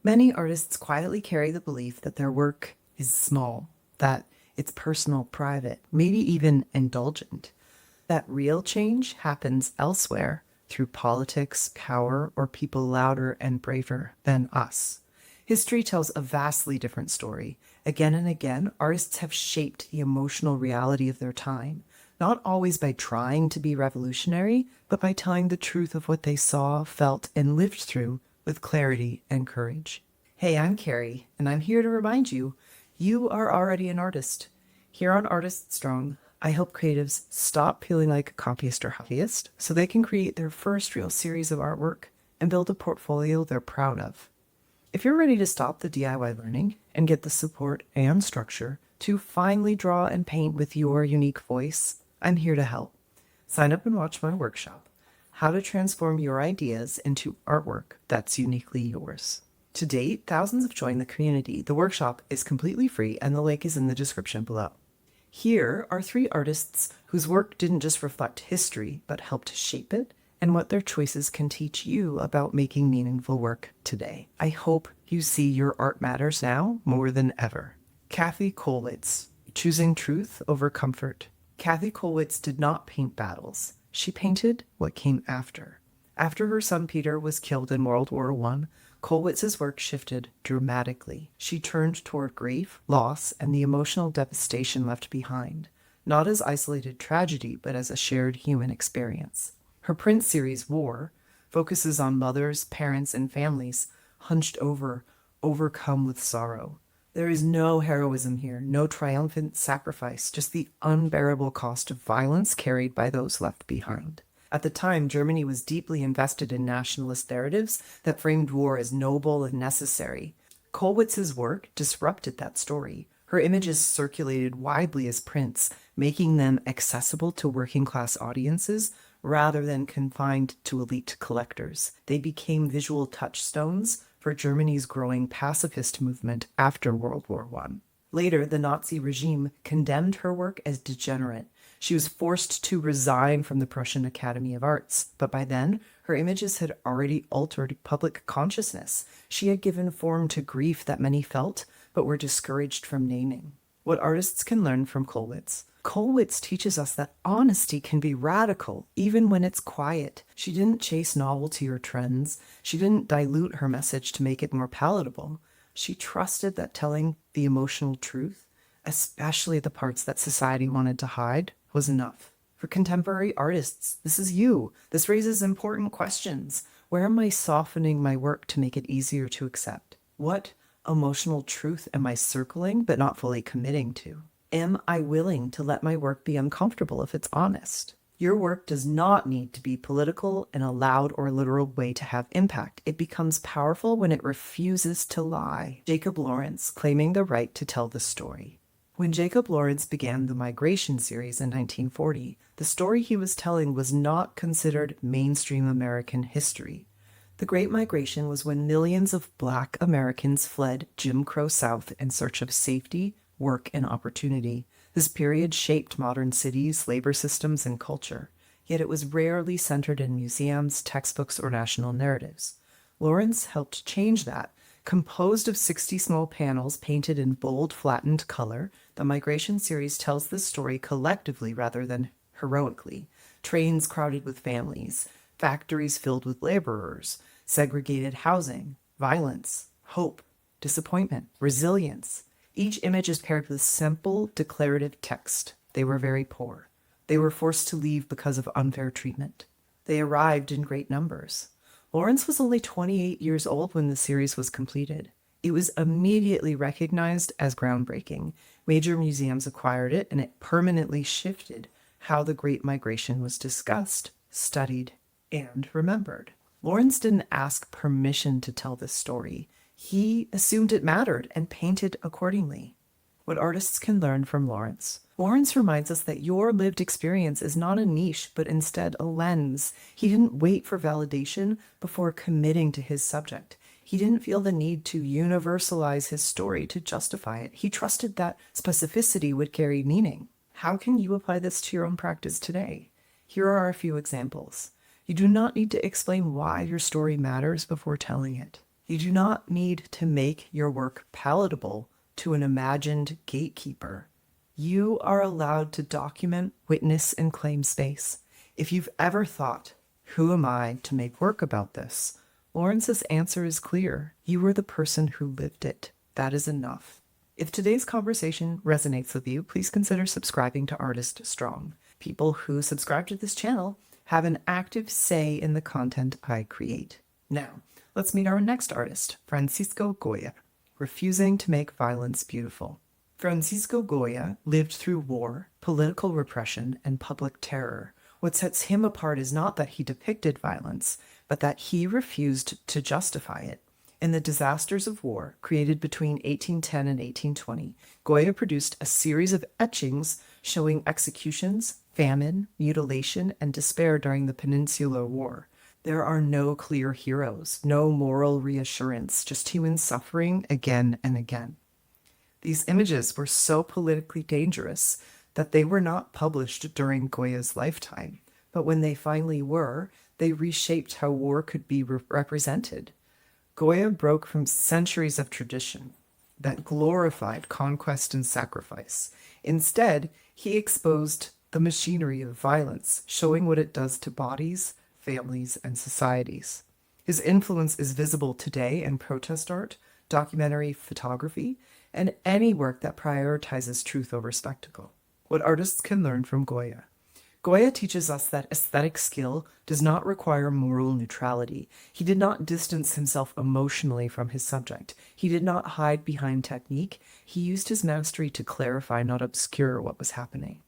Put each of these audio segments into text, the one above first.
Many artists quietly carry the belief that their work is small, that it's personal, private, maybe even indulgent. That real change happens elsewhere through politics, power, or people louder and braver than us. History tells a vastly different story. Again and again, artists have shaped the emotional reality of their time, not always by trying to be revolutionary, but by telling the truth of what they saw, felt, and lived through with clarity and courage. Hey, I'm Carrie, and I'm here to remind you you are already an artist. Here on Artist Strong, I help creatives stop feeling like a copyist or hobbyist so they can create their first real series of artwork and build a portfolio they're proud of. If you're ready to stop the DIY learning and get the support and structure to finally draw and paint with your unique voice, I'm here to help. Sign up and watch my workshop, How to Transform Your Ideas into Artwork That's Uniquely Yours. To date, thousands have joined the community. The workshop is completely free, and the link is in the description below. Here are three artists whose work didn't just reflect history, but helped shape it, and what their choices can teach you about making meaningful work today. I hope you see your art matters now more than ever. Käthe Kollwitz, choosing truth over comfort. Käthe Kollwitz did not paint battles. She painted what came after. After her son Peter was killed in World War I, Kollwitz's work shifted dramatically. She turned toward grief, loss, and the emotional devastation left behind, not as isolated tragedy, but as a shared human experience. Her print series, War, focuses on mothers, parents, and families hunched over, overcome with sorrow. There is no heroism here, no triumphant sacrifice, just the unbearable cost of violence carried by those left behind. At the time, Germany was deeply invested in nationalist narratives that framed war as noble and necessary. Kollwitz's work disrupted that story. Her images circulated widely as prints, making them accessible to working-class audiences rather than confined to elite collectors. They became visual touchstones for Germany's growing pacifist movement after World War I. Later, the Nazi regime condemned her work as degenerate. She was forced to resign from the Prussian Academy of Arts, but by then, her images had already altered public consciousness. She had given form to grief that many felt, but were discouraged from naming. What artists can learn from Kollwitz. Kollwitz teaches us that honesty can be radical, even when it's quiet. She didn't chase novelty or trends. She didn't dilute her message to make it more palatable. She trusted that telling the emotional truth, especially the parts that society wanted to hide, was enough. For contemporary artists, this is you. This raises important questions. Where am I softening my work to make it easier to accept? What emotional truth am I circling but not fully committing to? Am I willing to let my work be uncomfortable if it's honest? Your work does not need to be political in a loud or literal way to have impact. It becomes powerful when it refuses to lie. Jacob Lawrence, claiming the right to tell the story. When Jacob Lawrence began the Migration series in 1940, the story he was telling was not considered mainstream American history. The Great Migration was when millions of Black Americans fled Jim Crow South in search of safety, work, and opportunity. This period shaped modern cities, labor systems, and culture, yet it was rarely centered in museums, textbooks, or national narratives. Lawrence helped change that. Composed of 60 small panels painted in bold, flattened color, the Migration series tells this story collectively rather than heroically. Trains crowded with families, factories filled with laborers, segregated housing, violence, hope, disappointment, resilience. Each image is paired with simple, declarative text. They were very poor. They were forced to leave because of unfair treatment. They arrived in great numbers. Lawrence was only 28 years old when the series was completed. It was immediately recognized as groundbreaking. Major museums acquired it, and it permanently shifted how the Great Migration was discussed, studied, and remembered. Lawrence didn't ask permission to tell this story. He assumed it mattered and painted accordingly. What artists can learn from Lawrence. Lawrence reminds us that your lived experience is not a niche, but instead a lens. He didn't wait for validation before committing to his subject. He didn't feel the need to universalize his story to justify it. He trusted that specificity would carry meaning. How can you apply this to your own practice today? Here are a few examples. You do not need to explain why your story matters before telling it. You do not need to make your work palatable to an imagined gatekeeper. You are allowed to document, witness, and claim space. If you've ever thought, who am I to make work about this? Lawrence's answer is clear. You were the person who lived it. That is enough. If today's conversation resonates with you, please consider subscribing to Artist Strong. People who subscribe to this channel have an active say in the content I create. Now, let's meet our next artist, Francisco Goya, refusing to make violence beautiful. Francisco Goya lived through war, political repression, and public terror. What sets him apart is not that he depicted violence, but that he refused to justify it. In the disasters of war, created between 1810 and 1820, Goya produced a series of etchings showing executions, famine, mutilation, and despair during the Peninsular War. There are no clear heroes, no moral reassurance, just human suffering again and again. These images were so politically dangerous that they were not published during Goya's lifetime, but when they finally were, they reshaped how war could be represented. Goya broke from centuries of tradition that glorified conquest and sacrifice. Instead, he exposed the machinery of violence, showing what it does to bodies, families, and societies. His influence is visible today in protest art, documentary photography, and any work that prioritizes truth over spectacle. What artists can learn from Goya. Goya teaches us that aesthetic skill does not require moral neutrality. He did not distance himself emotionally from his subject. He did not hide behind technique. He used his mastery to clarify, not obscure, what was happening.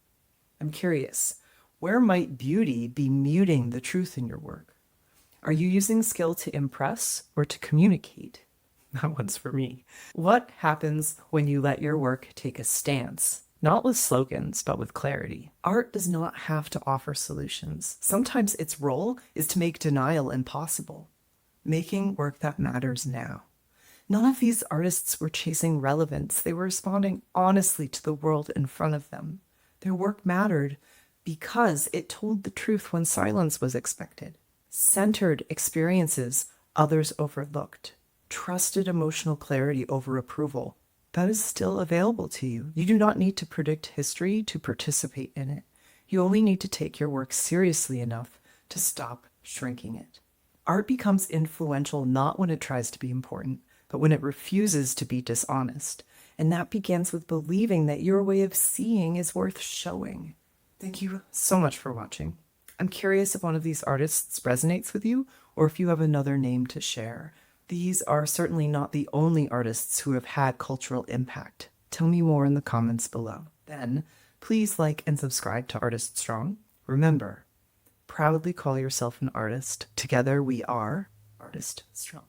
I'm curious, where might beauty be muting the truth in your work? Are you using skill to impress or to communicate? That one's for me. What happens when you let your work take a stance? Not with slogans, but with clarity. Art does not have to offer solutions. Sometimes its role is to make denial impossible, making work that matters now. None of these artists were chasing relevance. They were responding honestly to the world in front of them. Their work mattered because it told the truth when silence was expected, centered experiences others overlooked, trusted emotional clarity over approval. That is still available to you. You do not need to predict history to participate in it. You only need to take your work seriously enough to stop shrinking it. Art becomes influential not when it tries to be important, but when it refuses to be dishonest. And that begins with believing that your way of seeing is worth showing. Thank you so much for watching. I'm curious if one of these artists resonates with you or if you have another name to share. These are certainly not the only artists who have had cultural impact. Tell me more in the comments below. Then, please like and subscribe to Artist Strong. Remember, proudly call yourself an artist. Together we are Artist Strong.